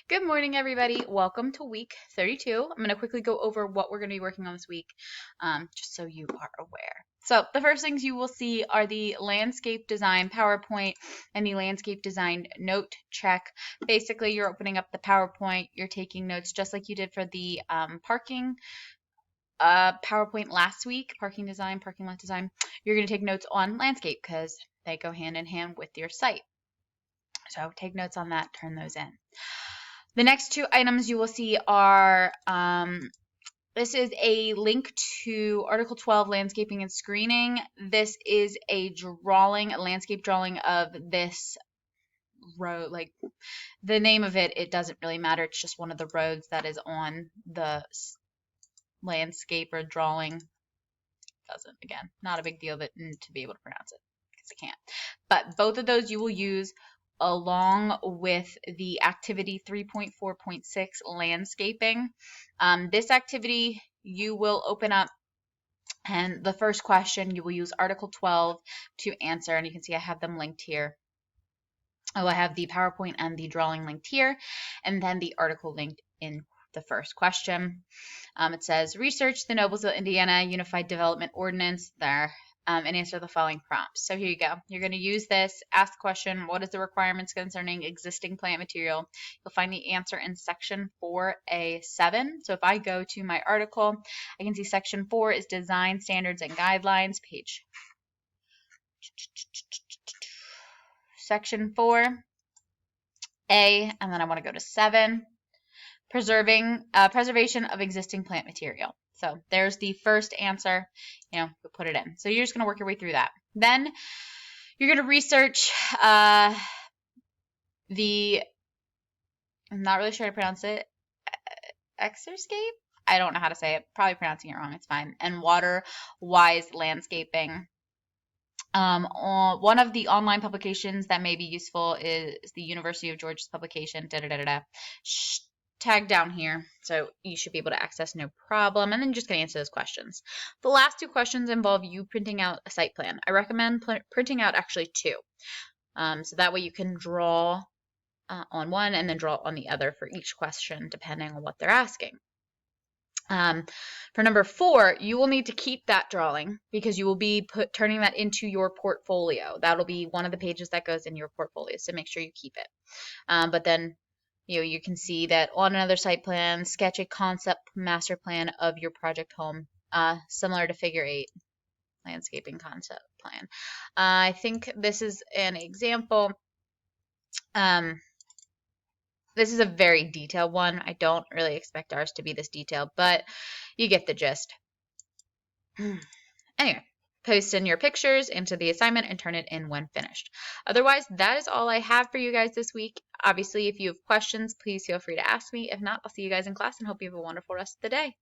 Good morning, everybody. Welcome to week 32. I'm going to quickly go over what we're going to be working on this week, just so you are aware. So the first things you will see are the landscape design PowerPoint and the landscape design note check. Basically, you're opening up the PowerPoint, you're taking notes just like you did for the parking PowerPoint last week, parking lot design. You're going to take notes on landscape because they go hand in hand with your site. So take notes on that, turn those in. The next two items you will see are, this is a link to Article 12, Landscaping and Screening. This is a landscape drawing of this road. Like, the name of it doesn't really matter. It's just one of the roads that is on the landscape or drawing. Again, not a big deal to be able to pronounce it, because I can't. But both of those you will use along with the activity 3.4.6 landscaping. This activity you will open up, and the first question you will use Article 12 to answer, and you can see I have them linked here. I have the PowerPoint and the drawing linked here, and then the article linked in the first question. It says, research the Noblesville, Indiana Unified Development Ordinance there. And answer the following prompts. So here you go. You're going to use this, ask the question, what is the requirements concerning existing plant material? You'll find the answer in section 4A7. So if I go to my article, I can see section 4 is design standards and guidelines, page. Section 4A, and then I want to go to 7, preservation of existing plant material. So there's the first answer, you'll put it in. So you're just going to work your way through that. Then you're going to research I'm not really sure how to pronounce it, Exerscape? I don't know how to say it. Probably pronouncing it wrong. It's fine. And water-wise landscaping. One of the online publications that may be useful is the University of Georgia's publication, tag down here, so you should be able to access no problem, and then you're just going to answer those questions. The last two questions involve you printing out a site plan. I recommend printing out actually two, so that way you can draw on one and then draw on the other for each question depending on what they're asking. For number 4, you will need to keep that drawing because you will be turning that into your portfolio. That'll be one of the pages that goes in your portfolio, so make sure you keep it. But then you can see that on another site plan, sketch a concept master plan of your project home, similar to Figure 8 landscaping concept plan. I think this is an example. This is a very detailed one. I don't really expect ours to be this detailed, but you get the gist. Anyway, post in your pictures into the assignment and turn it in when finished. Otherwise, that is all I have for you guys this week. Obviously, if you have questions, please feel free to ask me. If not, I'll see you guys in class and hope you have a wonderful rest of the day.